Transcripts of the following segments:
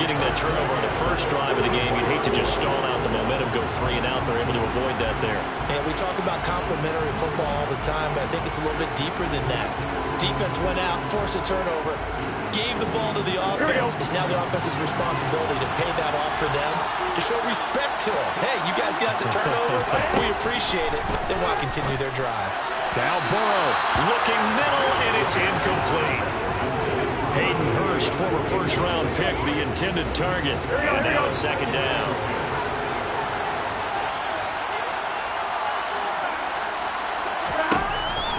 getting that turnover on the first drive of the game. You'd hate to just stall out the momentum, go 3 and out. They're able to avoid that there. And we talk about complementary football all the time, but I think it's a little bit deeper than that. Defense went out, forced a turnover, gave the ball to the offense. It's now the offense's responsibility to pay that off for them, to show respect to them. Hey, you guys got the turnover. We appreciate it. They want to continue their drive. Now Burrow looking middle, and it's incomplete. Hayden Hurst, former first-round pick, the intended target. And now it's second down.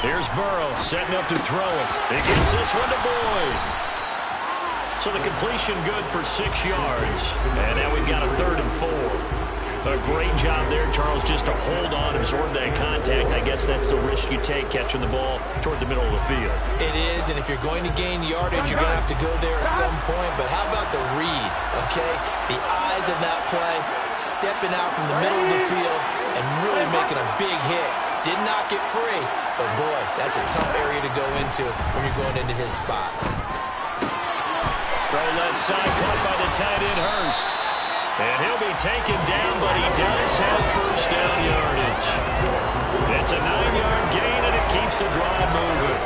Here's Burrow setting up to throw it. He gets this one to Boyd. So the completion good for 6 yards. And now we've got a 3rd and 4. A great job there, Charles, just to hold on, absorb that contact. I guess that's the risk you take, catching the ball toward the middle of the field. It is, and if you're going to gain yardage, you're going to have to go there at some point. But how about the read, okay? The eyes of that play, stepping out from the middle of the field and really making a big hit. Did not get free, but boy, that's a tough area to go into when you're going into his spot. Throw left side, caught by the tight end, Hurst. And he'll be taken down, but he does have first down yardage. It's a 9-yard gain, and it keeps the drive moving.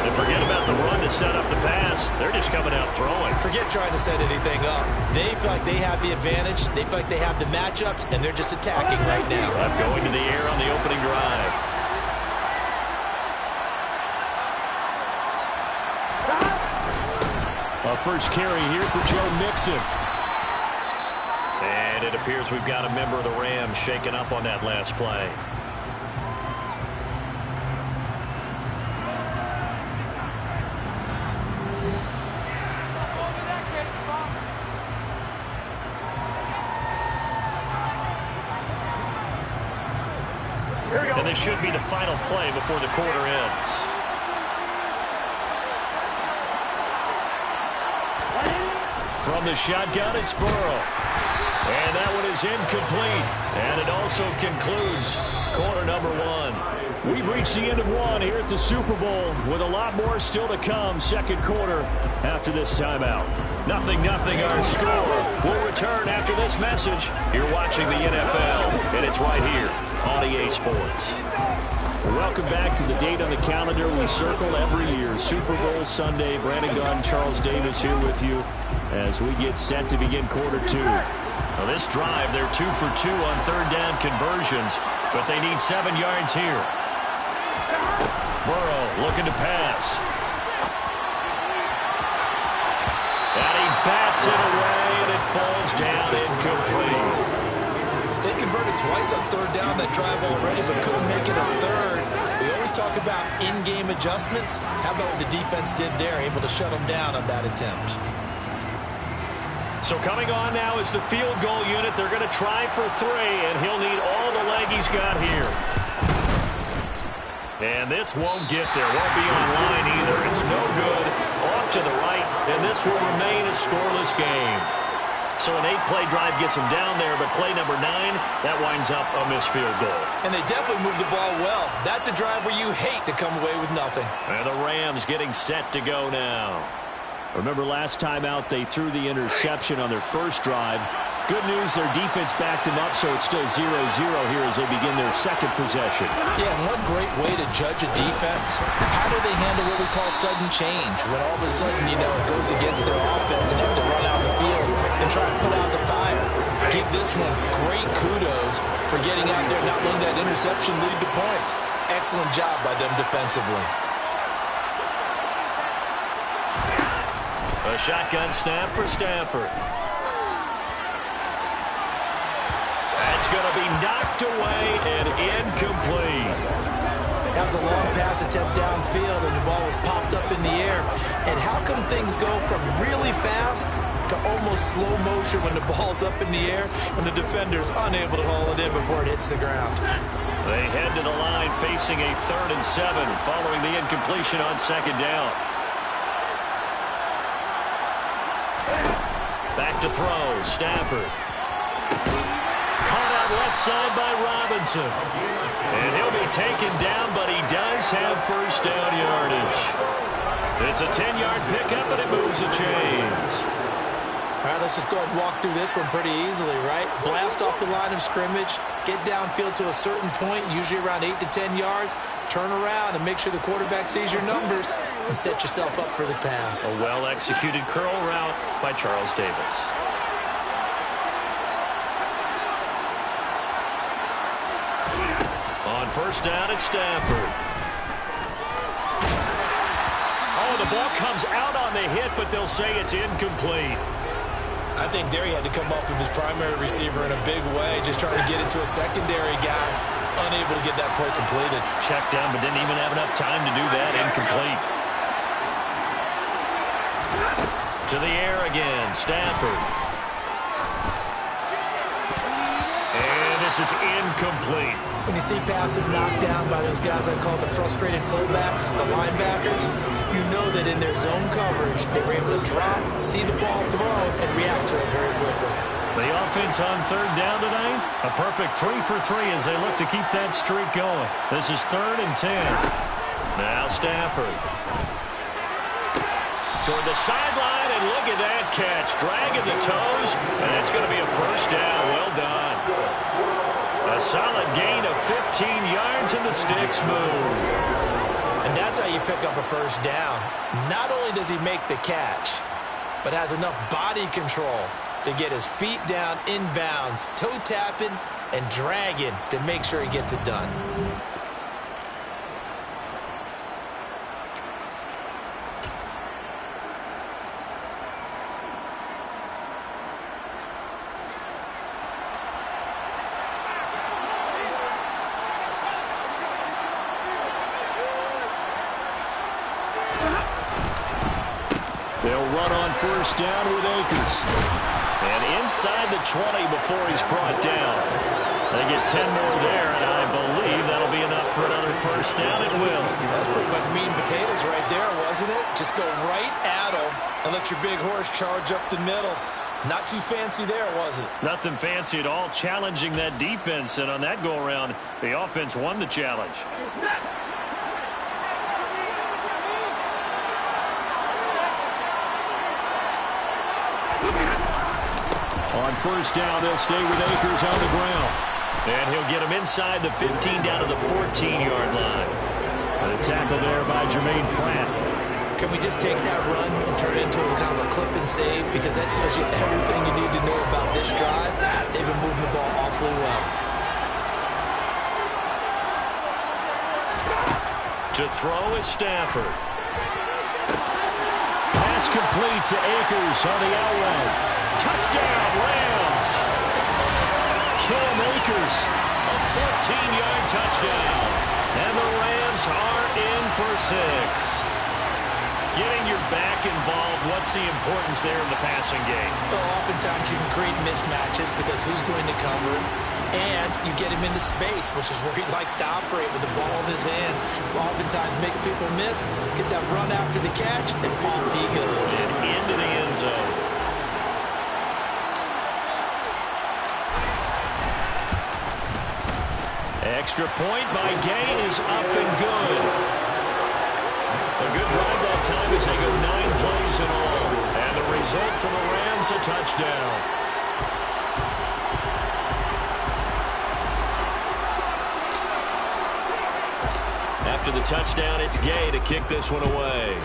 And forget about the run to set up the pass. They're just coming out throwing. Forget trying to set anything up. They feel like they have the advantage. They feel like they have the matchups, and they're just attacking right now. I'm going to the air on the opening drive. A first carry here for Joe Mixon. And it appears we've got a member of the Rams shaken up on that last play. And this should be the final play before the quarter ends. From the shotgun, it's Burrow. And that one is incomplete. And it also concludes quarter number 1. We've reached the end of 1 here at the Super Bowl with a lot more still to come. Second quarter after this timeout. 0-0 our score. We'll return after this message. You're watching the NFL, and it's right here on EA Sports. Welcome back to the date on the calendar we circle every year. Super Bowl Sunday. Brandon Gaudin, Charles Davis here with you as we get set to begin quarter 2. Now this drive, they're 2 for 2 on 3rd down conversions, but they need 7 yards here. Burrow looking to pass. And he bats it away, and it falls down incomplete. They converted twice on 3rd down that drive already, but couldn't make it a 3rd. We always talk about in-game adjustments. How about what the defense did there, able to shut them down on that attempt? So coming on now is the field goal unit. They're going to try for 3, and he'll need all the leg he's got here. And this won't get there. Won't be on line either. It's no good. Off to the right, and this will remain a scoreless game. So an 8-play drive gets him down there, but play number 9, that winds up a missed field goal. And they definitely moved the ball well. That's a drive where you hate to come away with nothing. And the Rams getting set to go now. Remember last time out, they threw the interception on their first drive. Good news, their defense backed them up, so it's still 0-0 here as they begin their second possession. Yeah, and one great way to judge a defense. How do they handle what we call sudden change? When all of a sudden, you know, it goes against their offense and they have to run out the field and try to put out the fire. Give this one great kudos for getting out there, not letting that interception lead to points. Excellent job by them defensively. A shotgun snap for Stafford. That's going to be knocked away and incomplete. That was a long pass attempt downfield, and the ball was popped up in the air. And how come things go from really fast to almost slow motion when the ball's up in the air and the defender's unable to haul it in before it hits the ground? They head to the line facing a 3rd and 7 following the incompletion on 2nd down. Back to throw, Stafford. Caught out left side by Robinson. And he'll be taken down, but he does have first down yardage. It's a 10-yard pickup, and it moves the chains. All right, let's let's just go ahead and walk through this one pretty easily, right? Blast off the line of scrimmage, get downfield to a certain point, usually around 8 to 10 yards, turn around and make sure the quarterback sees your numbers and set yourself up for the pass. A well-executed curl route by Charles Davis. On first down, it's Stafford. Oh, the ball comes out on the hit, but they'll say it's incomplete. I think there he had to come off of his primary receiver in a big way, just trying to get into a secondary guy, unable to get that play completed. Checked down, but didn't even have enough time to do that. Incomplete. To the air again, Stafford. And this is incomplete. When you see passes knocked down by those guys I call the frustrated fullbacks, the linebackers, you know that in their zone coverage, they were able to drop, see the ball thrown, and react to it very quickly. The offense on third down tonight, a perfect 3 for 3 as they look to keep that streak going. This is 3rd and 10. Now Stafford. Toward the sideline, and look at that catch. Dragging the toes, and that's going to be a first down. Well done. A solid gain of 15 yards, and the sticks move. And that's how you pick up a first down. Not only does he make the catch, but has enough body control to get his feet down inbounds, toe tapping and dragging to make sure he gets it done. They'll run on first down with Akers. And inside the 20 before he's brought down. They get 10 more there, and I believe that'll be enough for another first down. It will. That's pretty much meat and potatoes right there, wasn't it? Just go right at him and let your big horse charge up the middle. Not too fancy there, was it? Nothing fancy at all, challenging that defense. And on that go-around, the offense won the challenge. On first down, they'll stay with Akers on the ground. And he'll get him inside the 15 down to the 14-yard line. And a tackle there by Jermaine Pratt. Can we just take that run and turn it into a kind of a clip and save? Because that tells you everything you need to know about this drive. They've been moving the ball awfully well. To throw is Stafford. Pass complete to Akers on the out route. Touchdown, Rams. Cam Akers, a 14-yard touchdown. And the Rams are in for 6. Getting your back involved, what's the importance there in the passing game? Well, oftentimes you can create mismatches because who's going to cover him, and you get him into space, which is where he likes to operate with the ball in his hands. Oftentimes makes people miss, gets that run after the catch, and off he goes. And into the end zone. Extra point by Gay is up and good. A good drive that time as they go 9 plays in all. And the result for the Rams, a touchdown. After the touchdown, it's Gay to kick this one away.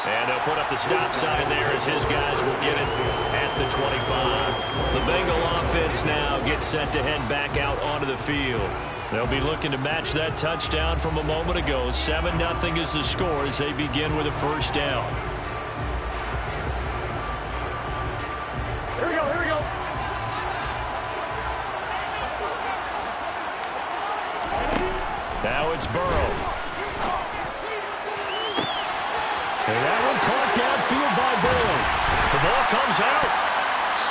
And they'll put up the stop sign there as his guys will get it at the 25. The Bengal offense now gets set to head back out onto the field. They'll be looking to match that touchdown from a moment ago. 7-0 is the score as they begin with a first down. Here we go, here we go. Now it's Burrow. And that one caught downfield by Burrow. The ball comes out,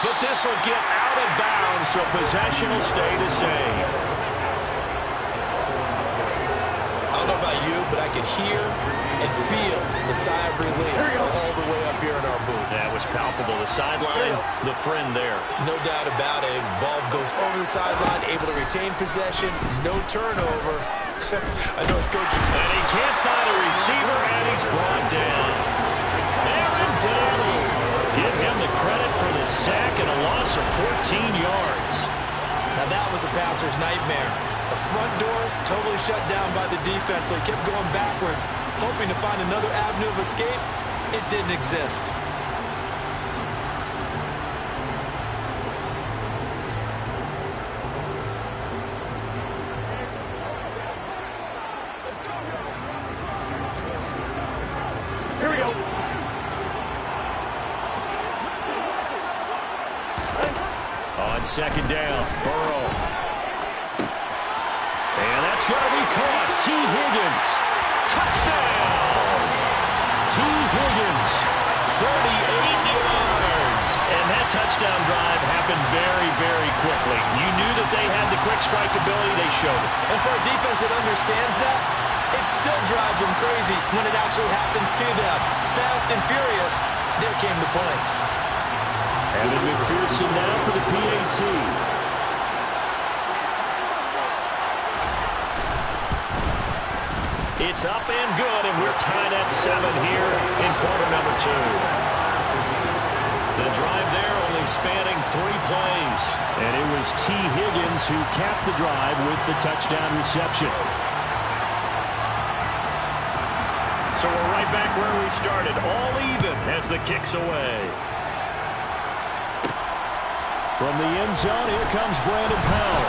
but this will get out of bounds, so possession will stay the same. I don't know about you, but I could hear and feel the sigh of relief all the way up here in our booth. That was palpable. The sideline, the friend there. No doubt about it. Ball goes over the sideline, able to retain possession, no turnover. I know it's coaching. And he can't find a receiver, and he's brought down. yards. Now that was a passer's nightmare. The front door totally shut down by the defense, so he kept going backwards, hoping to find another avenue of escape. It didn't exist. Here we go. On second down, Burrow. And that's going to be caught. T. Higgins. Touchdown! T. Higgins, 38 yards. And that touchdown drive happened very, very quickly. You knew that they had the quick strike ability. They showed it. And for a defense that understands that, it still drives them crazy when it actually happens to them. Fast and furious, there came the points. Evan McPherson now for the PAT. It's up and good, and we're tied at 7 here in quarter number 2. The drive there only spanning 3 plays. And it was T. Higgins who capped the drive with the touchdown reception. So we're right back where we started, all even as the kick's away. From the end zone, here comes Brandon Powell.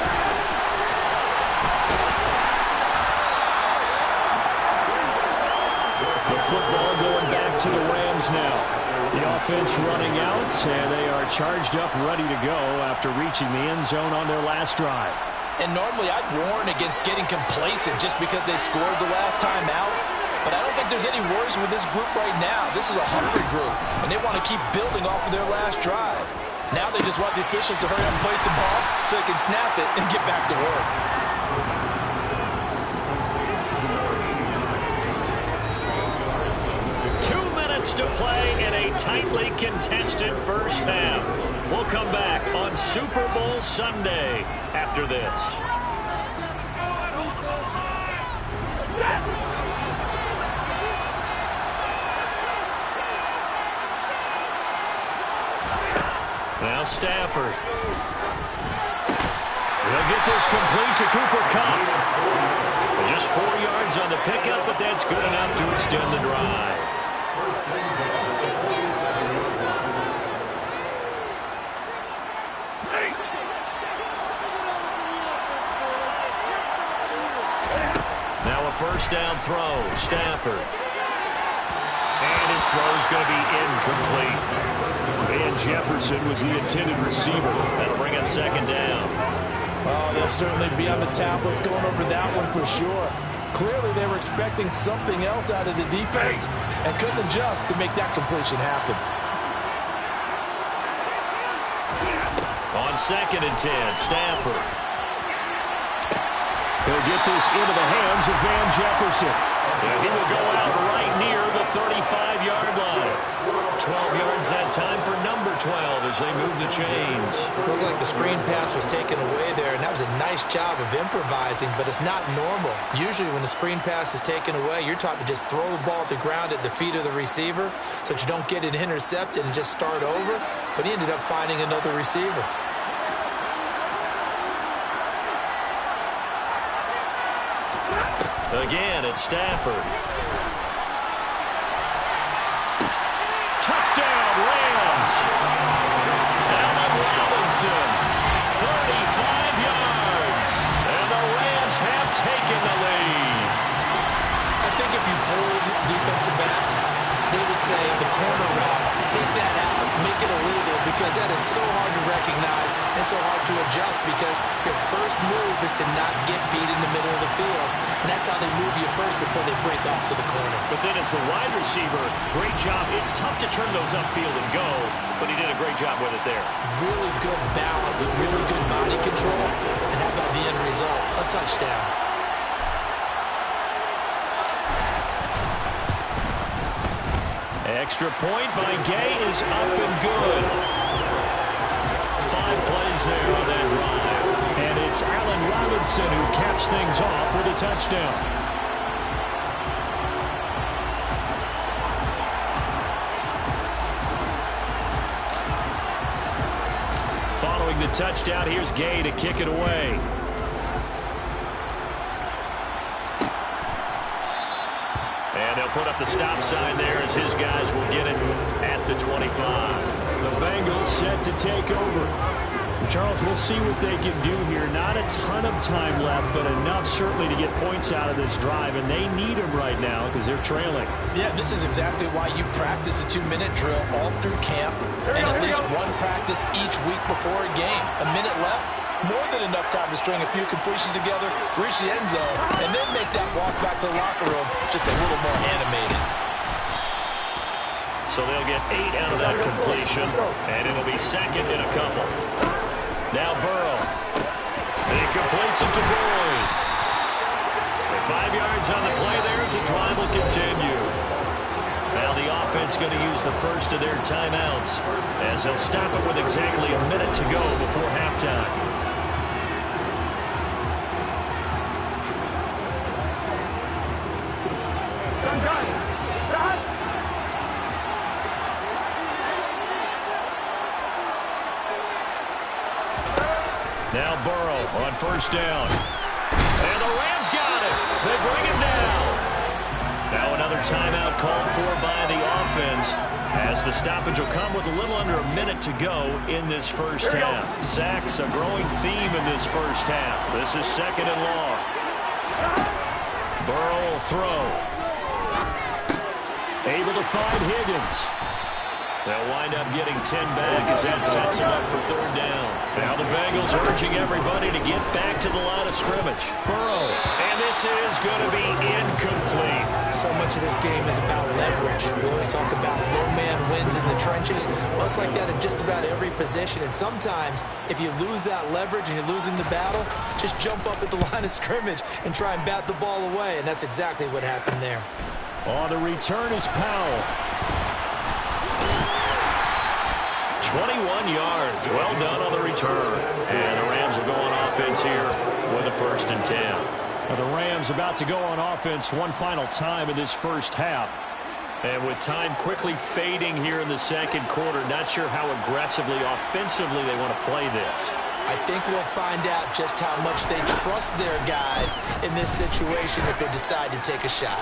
The football going back to the Rams now. The offense running out, and they are charged up, ready to go after reaching the end zone on their last drive. And normally I'd warn against getting complacent just because they scored the last time out. But I don't think there's any worries with this group right now. This is a hungry group, and they want to keep building off of their last drive. Now they just want the officials to hurry up and place the ball so they can snap it and get back to work. 2 minutes to play in a tightly contested first half. We'll come back on Super Bowl Sunday after this. Now Stafford. They'll get this complete to Cooper Kupp. Just 4 yards on the pickup, but that's good enough to extend the drive. Now a first down throw. Stafford. And his throw's going to be incomplete. Van Jefferson was the intended receiver. That'll bring up second down. Oh, they'll certainly be on the tablets going over that one for sure. Clearly they were expecting something else out of the defense and couldn't adjust to make that completion happen. On second and 10, Stafford. He'll get this into the hands of Van Jefferson. And he will go out right near the 35-yard line. 12 yards that time for number 12 as they move the chains. Looked like the screen pass was taken away there, and that was a nice job of improvising, but it's not normal. Usually when the screen pass is taken away, you're taught to just throw the ball at the ground at the feet of the receiver so that you don't get it intercepted and just start over, but he ended up finding another receiver. Again, it's Stafford. Touchdown, Rams. Allen Robinson, 35 yards. And the Rams have taken the lead. I think if you polled defensive backs, they would say the corner route, take that out, make it illegal, because that is so hard to recognize and so hard to adjust because your first move is to not get beat in the middle of the field. And that's how they move you first before they break off to the corner. But then as a wide receiver, great job. It's tough to turn those upfield and go, but he did a great job with it there. Really good balance, really good body control. And how about the end result? A touchdown. Extra point by Gay is up and good. 5 plays there on that drive. And it's Allen Robinson who caps things off with a touchdown. Getting the touchdown. Here's Gay to kick it away. And they'll put up the stop sign there as his guys will get it at the 25. The Bengals set to take over. Charles, we'll see what they can do here. Not a ton of time left, but enough certainly to get points out of this drive, and they need them right now because they're trailing. Yeah, this is exactly why you practice a 2-minute drill all through camp and at least one practice each week before a game. A minute left, more than enough time to string a few completions together, reach the end zone, and then make that walk back to the locker room just a little more animated. So they'll get 8 out of that completion, and it'll be second in a couple. Now Burrow. He completes it to Boyd. 5 yards on the play there as the drive will continue. Now the offense going to use the first of their timeouts as they'll stop it with exactly a minute to go before halftime. Now Burrow on first down. And the Rams got it. They bring him down. Now another timeout called for by the offense as the stoppage will come with a little under a minute to go in this first half. Sacks, a growing theme in this first half. This is second and long. Burrow will throw. Able to find Higgins. They'll wind up getting 10 back as that sets them up for third down. Now the Bengals urging everybody to get back to the line of scrimmage. Burrow, and this is going to be incomplete. So much of this game is about leverage. We always talk about low man wins in the trenches. Well, it's like that in just about every position. And sometimes, if you lose that leverage and you're losing the battle, just jump up at the line of scrimmage and try and bat the ball away. And that's exactly what happened there. On the return is Powell. 21 yards. Well done on the return. And the Rams will go on offense here with a 1st and 10. Now the Rams about to go on offense one final time in this first half. And with time quickly fading here in the second quarter, not sure how aggressively, offensively they want to play this. I think we'll find out just how much they trust their guys in this situation if they decide to take a shot.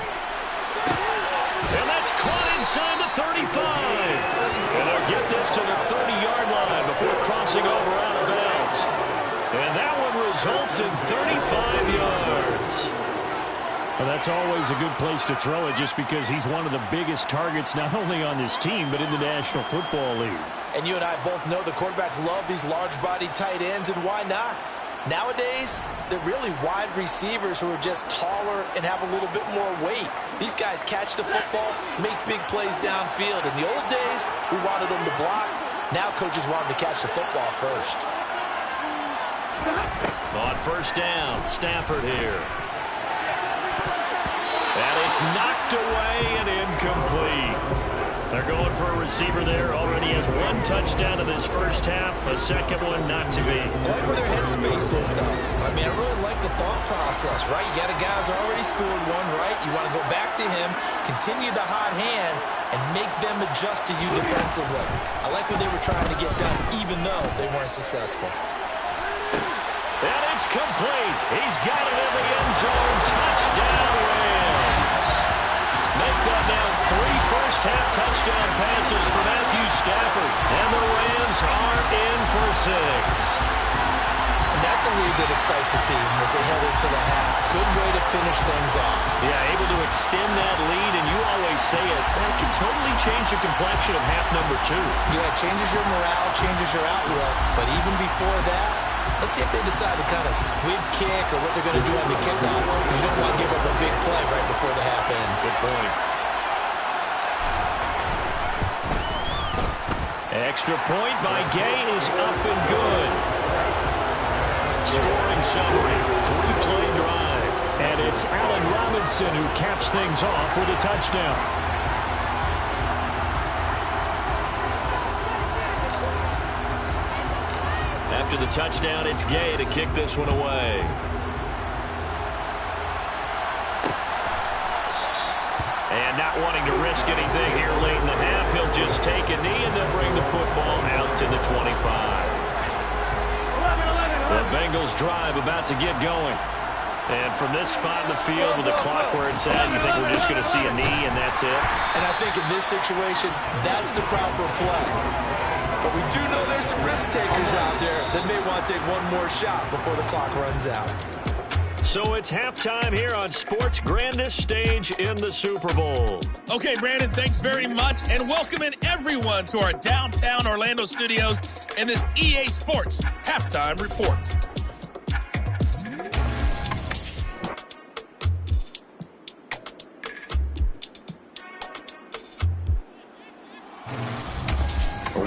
And that's caught inside the 35. And they'll get this to the 30-yard line before crossing over out of bounds. And that one results in 35 yards. Well, that's always a good place to throw it just because he's one of the biggest targets not only on this team but in the National Football League. And you and I both know the quarterbacks love these large-bodied tight ends, and why not? Nowadays, they're really wide receivers who are just taller and have a little bit more weight. These guys catch the football, make big plays downfield. In the old days, we wanted them to block. Now coaches want them to catch the football first. On first down, Stafford here. And it's knocked away and incomplete. They're going for a receiver there. Already has 1 touchdown in this first half. A second one not to be. I like where their headspace is, though. I mean, I really like the thought process, right? You got a guy who's already scored one, right? You want to go back to him, continue the hot hand, and make them adjust to you defensively. I like what they were trying to get done, even though they weren't successful. And it's complete. He's got it in the end zone. Touchdown, Rams. Make that now 3 first-half touchdown passes for Matthew Stafford. And the Rams are in for 6. And that's a lead that excites a team as they head into the half. Good way to finish things off. Yeah, able to extend that lead, and you always say it, that can totally change the complexion of half number 2. Yeah, it changes your morale, changes your outlook. But even before that, let's see if they decide to kind of squib kick or what they're going to do on the kickoff. You don't want to give up a big play right before the half ends. Good point. Extra point by Gay is up and good. Scoring summary, 3-play drive. And it's Allen Robinson who caps things off with a touchdown. After the touchdown, it's Gay to kick this one away. And not wanting to risk anything here late in the half, he'll just take a knee and then bring the football out to the 25. drive about to get going. And from this spot in the field with the clock where it's at, you think we're just going to see a knee and that's it? And I think in this situation, that's the proper play. But we do know there's some risk takers out there that may want to take one more shot before the clock runs out. So it's halftime here on sports' grandest stage in the Super Bowl. Okay, Brandon, thanks very much. And welcoming everyone to our downtown Orlando studios in this EA Sports Halftime Report.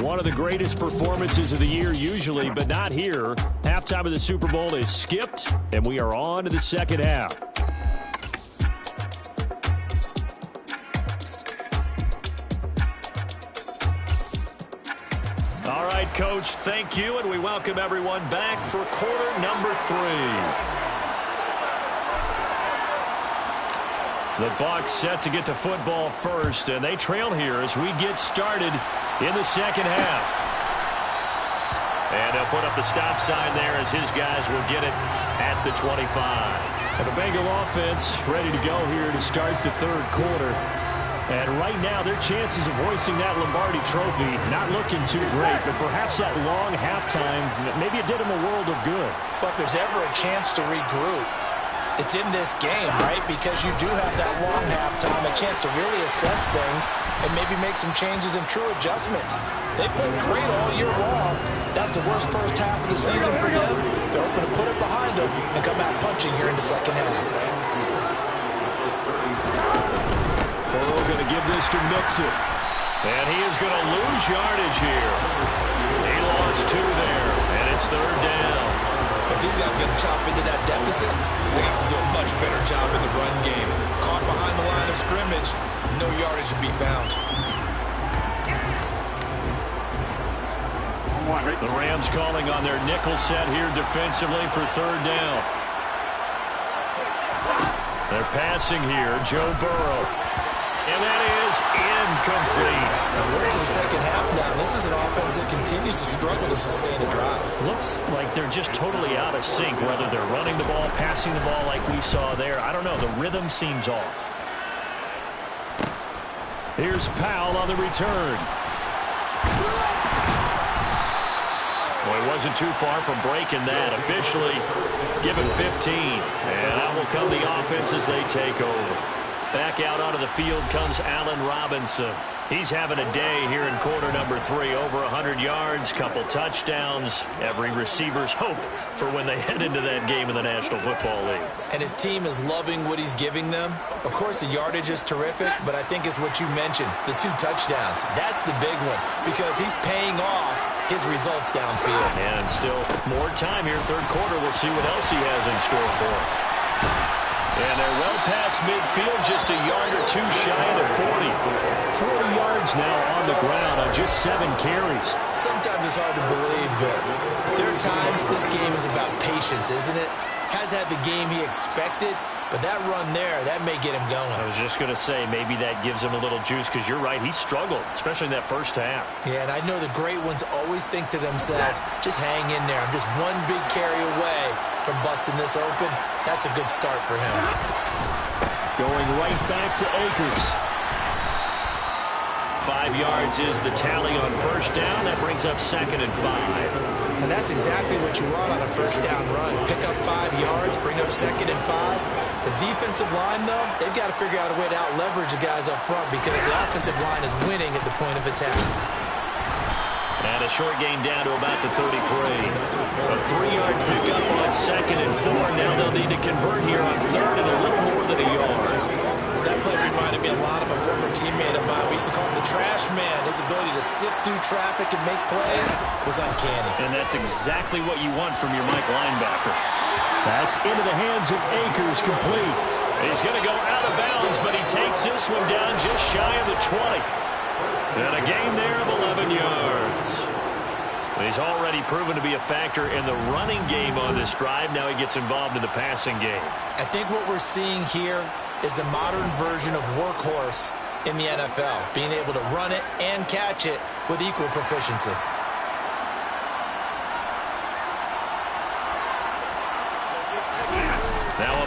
One of the greatest performances of the year usually, but not here. Halftime of the Super Bowl is skipped, and we are on to the second half. All right, Coach, thank you, and we welcome everyone back for quarter number 3. The Bucs set to get the football first, and they trail here as we get started in the second half. And he'll put up the stop sign there as his guys will get it at the 25. And the Bengal offense ready to go here to start the third quarter. And right now, their chances of hoisting that Lombardi trophy not looking too great, but perhaps that long halftime, maybe it did them a world of good. But if there's ever a chance to regroup, it's in this game, right? Because you do have that long halftime, a chance to really assess things and maybe make some changes and true adjustments. They played great all year long. That's the worst first half of the season for them. They're hoping to put it behind them and come out punching here in the second half. Burrow going to give this to Mixon. And he is going to lose yardage here. He lost 2 there, and it's third down. If these guys are going to chop into that deficit, they got to do a much better job in the run game. Caught behind the line of scrimmage, no yardage to be found. The Rams calling on their nickel set here defensively for third down. They're passing here, Joe Burrow. And that is incomplete. We're into the second half now. This is an offense that continues to struggle to sustain a drive. Looks like they're just totally out of sync, whether they're running the ball, passing the ball like we saw there. I don't know. The rhythm seems off. Here's Powell on the return. Well, he wasn't too far from breaking that. Officially given 15. And out will come the offense as they take over. Back out onto the field comes Allen Robinson. He's having a day here in quarter number 3. Over 100 yards, couple touchdowns. Every receiver's hope for when they head into that game in the National Football League. And his team is loving what he's giving them. Of course, the yardage is terrific, but I think it's what you mentioned, the 2 touchdowns. That's the big one because he's paying off his results downfield. And still more time here, third quarter. We'll see what else he has in store for us. And they're well past midfield, just a yard or 2 shy of the 40. 40 yards now on the ground on just 7 carries. Sometimes it's hard to believe, but there are times this game is about patience, isn't it? Has had the game he expected, but that run there, that may get him going. I was just going to say, maybe that gives him a little juice, because you're right, he struggled, especially in that first half. Yeah, and I know the great ones always think to themselves, just hang in there. I'm just one big carry away from busting this open. That's a good start for him. Going right back to Akers. 5 yards is the tally on first down. That brings up 2nd and 5. And that's exactly what you want on a first down run. Pick up 5 yards, bring up 2nd and 5. The defensive line, though, they've got to figure out a way to out-leverage the guys up front because the offensive line is winning at the point of attack. And a short gain down to about the 33. A 3-yard pickup on 2nd and 4. Now they'll need to convert here on 3rd and a little more than a yard. That play reminded me a lot of a former teammate of mine. We used to call him the trash man. His ability to sift through traffic and make plays was uncanny. And that's exactly what you want from your Mike linebacker. That's into the hands of Akers, complete. He's going to go out of bounds, but he takes this one down just shy of the 20. And a gain there of 11 yards. He's already proven to be a factor in the running game on this drive. Now he gets involved in the passing game. I think what we're seeing here is the modern version of workhorse in the NFL, being able to run it and catch it with equal proficiency.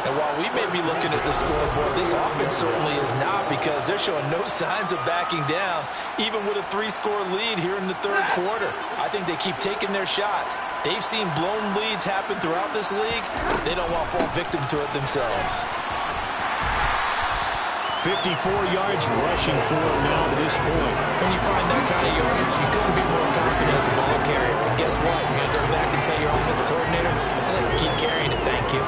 And while we may be looking at the scoreboard, this offense certainly is not, because they're showing no signs of backing down, even with a 3-score lead here in the third quarter. I think they keep taking their shots. They've seen blown leads happen throughout this league. They don't want to fall victim to it themselves. 54 yards rushing for him now to this point. When you find that kind of yardage, you couldn't be more confident as a ball carrier. And guess what? You're going to go back and tell your offensive coordinator, I'd like to keep carrying it, thank you.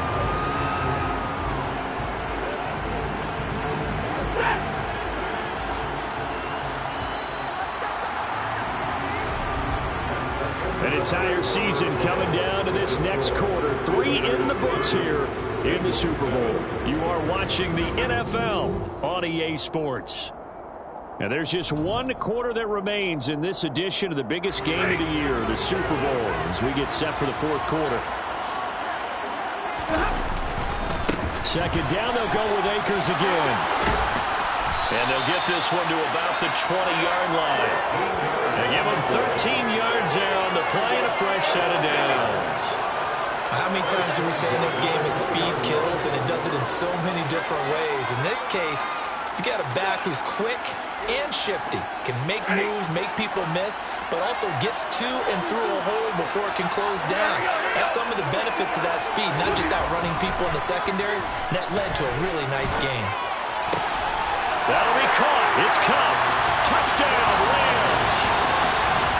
An entire season coming down to this next quarter. 3 in the books here in the Super Bowl. You are watching the NFL on EA Sports. And there's just 1 quarter that remains in this edition of the biggest game of the year, the Super Bowl, as we get set for the fourth quarter. Second down, they'll go with Akers again. And they'll get this one to about the 20-yard line. They give them 13 yards there on the play and a fresh set of downs. How many times do we say in this game that speed kills, and it does it in so many different ways? In this case, you got a back who's quick and shifty, can make moves, make people miss, but also gets to and through a hole before it can close down. That's some of the benefits of that speed, not just outrunning people in the secondary. That led to a really nice game. That'll be caught. It's caught. Touchdown, Rams.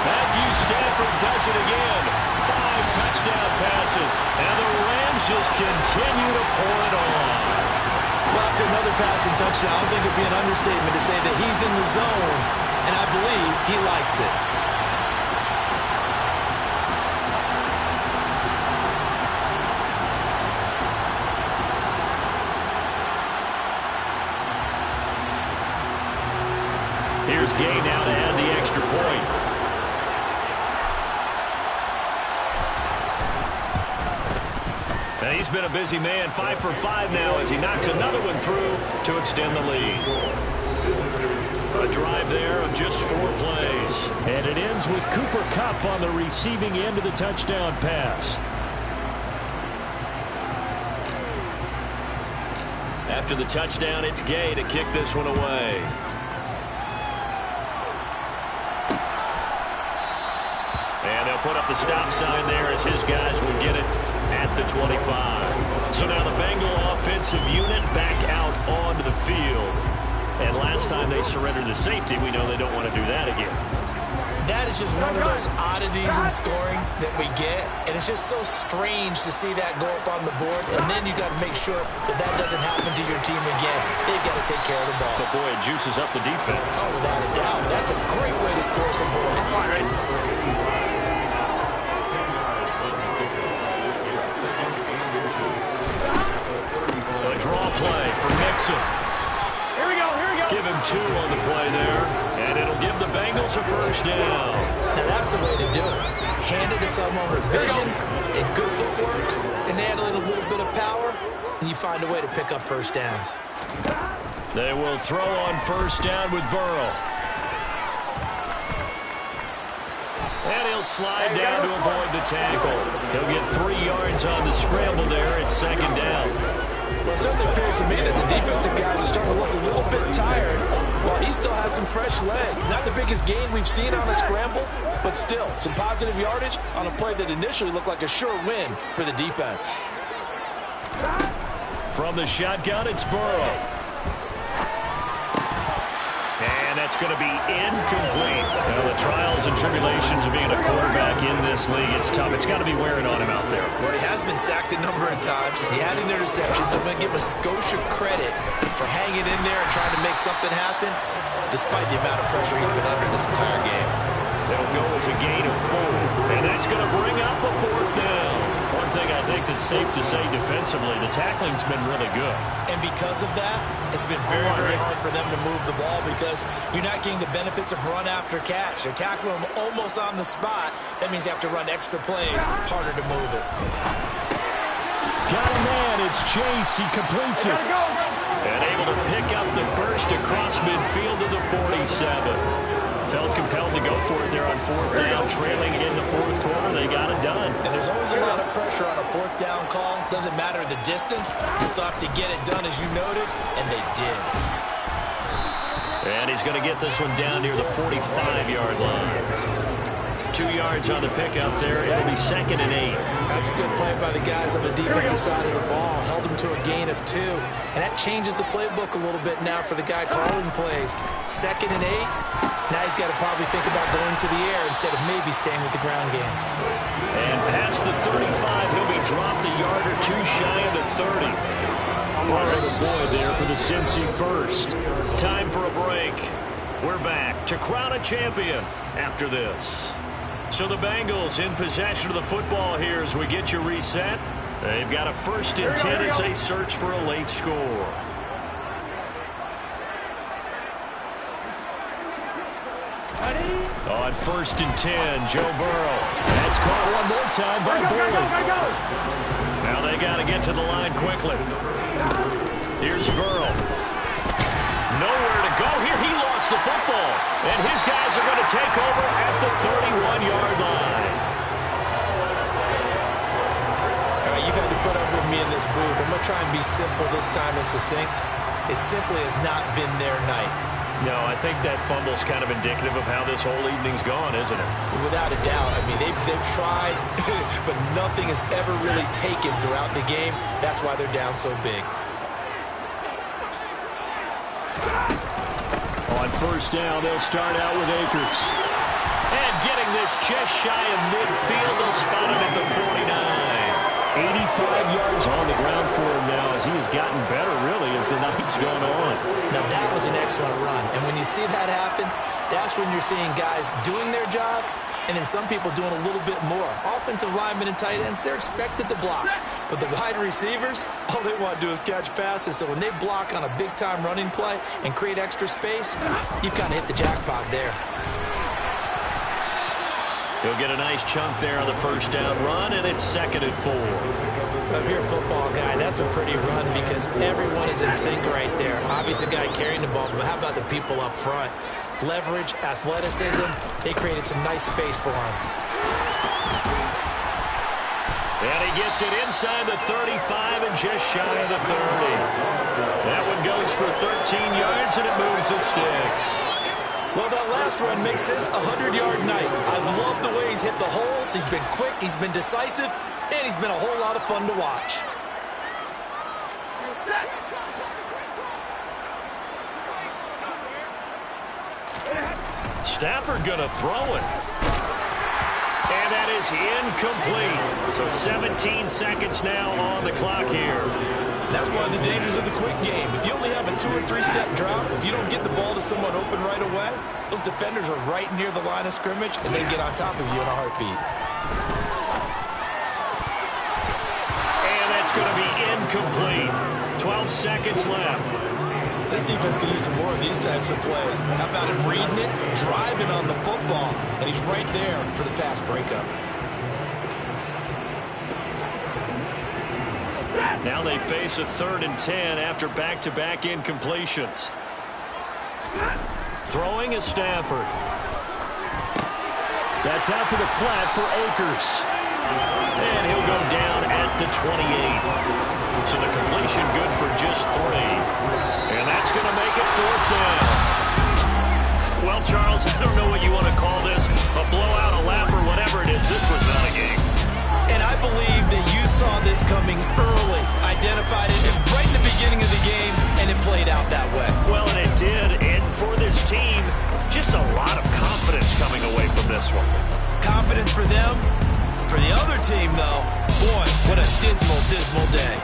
Matthew Stafford does it again. 5 touchdown passes. And the Rams just continue to pour it on. Well, after another passing touchdown, I don't think it'd be an understatement to say that he's in the zone, and I believe he likes it. Here's Gay now to add the extra point. And he's been a busy man, 5 for 5 now as he knocks another one through to extend the lead. A drive there of just 4 plays. And it ends with Cooper Kupp on the receiving end of the touchdown pass. After the touchdown, it's Gay to kick this one away. And they'll put up the stop sign there as his guys will get it at the 25. So now the Bengal offensive unit back out onto the field. And last time they surrendered the safety, we know they don't want to do that again. That is just one of those oddities in scoring that we get, and it's just so strange to see that go up on the board, and then you got to make sure that that doesn't happen to your team again. They've got to take care of the ball. But boy, it juices up the defense. Oh, without a doubt. That's a great way to score some points. A draw play for Mixon. Here we go, here we go. Give him 2 on the play there, and it'll give the Bengals a first down. Now, that's the way to do it. Hand it to someone with vision and good footwork, and add in a little bit of power, and you find a way to pick up first downs. They will throw on first down with Burrow. And he'll slide down to avoid the tackle. He'll get 3 yards on the scramble there. It's second down. Well, it certainly appears to me that the defensive guys are starting to look a little bit tired, while he still has some fresh legs. Not the biggest gain we've seen on a scramble, but still some positive yardage on a play that initially looked like a sure win for the defense. From the shotgun, it's Burrow. And that's going to be incomplete. Well, the trials and tribulations of being a quarterback in this league, it's tough. It's got to be wearing on him out there. Well, he has been sacked a number of times. He had an interception, so I'm going to give him a skosh of credit for hanging in there and trying to make something happen, despite the amount of pressure he's been under this entire game. They'll go as a gain of 4. And that's going to bring up a 4th down. One thing I think that's safe to say defensively, the tackling's been really good. And because of that, it's been very, very hard for them to move the ball because you're not getting the benefits of run after catch. They're tackling them almost on the spot. That means you have to run extra plays, harder to move it. Got a man, it's Chase, he completes it. And able to pick up the first across midfield to the 47. Felt compelled to go for it there on 4th down, trailing in the 4th quarter. They got it done. And And there's always a lot of pressure on a fourth down call. Doesn't matter the distance. Still have to get it done, as you noted, and they did. And he's going to get this one down near the 45-yard line. 2 yards on the pickup there. It'll be 2nd and 8. That's a good play by the guys on the defensive side of the ball. Held them to a gain of 2. And that changes the playbook a little bit now for the guy calling plays. 2nd and 8. Now he's got to probably think about going to the air instead of maybe staying with the ground game. And past the 35, he'll be dropped a yard or 2 shy of the 30. All right, a boy there for the Cincy first. Time for a break. We're back to crown a champion after this. So the Bengals in possession of the football here as we get you reset. They've got a 1st and 10 as they search for a late score. On 1st and 10, Joe Burrow. That's caught one more time by Boyd. Now they got to get to the line quickly. Here's Burrow. Nowhere to go here. He lost the football. And his guys are going to take over at the 31-yard line. All right, you've had to put up with me in this booth. I'm going to try and be simple this time and succinct. It simply has not been their night. No, I think that fumble's kind of indicative of how this whole evening's gone, isn't it? Without a doubt. I mean, they've tried, but nothing has ever really taken throughout the game. That's why they're down so big. On 1st down, they'll start out with Akers. And getting this just shy of midfield, they'll spot him at the 49. 85 yards on the ground for him now as he has gotten better, really, as the night's gone on. Now, that was an excellent run. And when you see that happen, that's when you're seeing guys doing their job and then some people doing a little bit more. Offensive linemen and tight ends, they're expected to block. But the wide receivers, all they want to do is catch passes. So when they block on a big-time running play and create extra space, you've kind of hit the jackpot there. He'll get a nice chunk there on the 1st down run, and it's 2nd and 4. If you're a football guy, that's a pretty run because everyone is in sync right there. Obviously, the guy carrying the ball, but how about the people up front? Leverage, athleticism, they created some nice space for him. And he gets it inside the 35 and just shy of the 30. That one goes for 13 yards, and it moves the sticks. Well, that last run makes this a 100-yard night. I've loved the way he's hit the holes. He's been quick, he's been decisive, and he's been a whole lot of fun to watch. Stafford going to throw it. And that is incomplete. So 17 seconds now on the clock here. That's one of the dangers of the quick game. If you only have a 2- or 3-step drop, if you don't get the ball to someone open right away, those defenders are right near the line of scrimmage, and they get on top of you in a heartbeat. And that's going to be incomplete. 12 seconds left. This defense can use some more of these types of plays. How about him reading it, driving on the football, and he's right there for the pass breakup. Now they face a 3rd and 10 after back-to-back incompletions. Throwing is Stafford. That's out to the flat for Akers. And he'll go down at the 28. So the completion good for just 3. And that's going to make it 4th down. Well, Charles, I don't know what you want to call this, a blowout, a laugh, or whatever it is. This was not a game. And I believe that you saw this coming early, identified it right in the beginning of the game, and it played out that way. Well, and it did. And for this team, just a lot of confidence coming away from this one. Confidence for them. For the other team, though, boy, what a dismal, dismal day.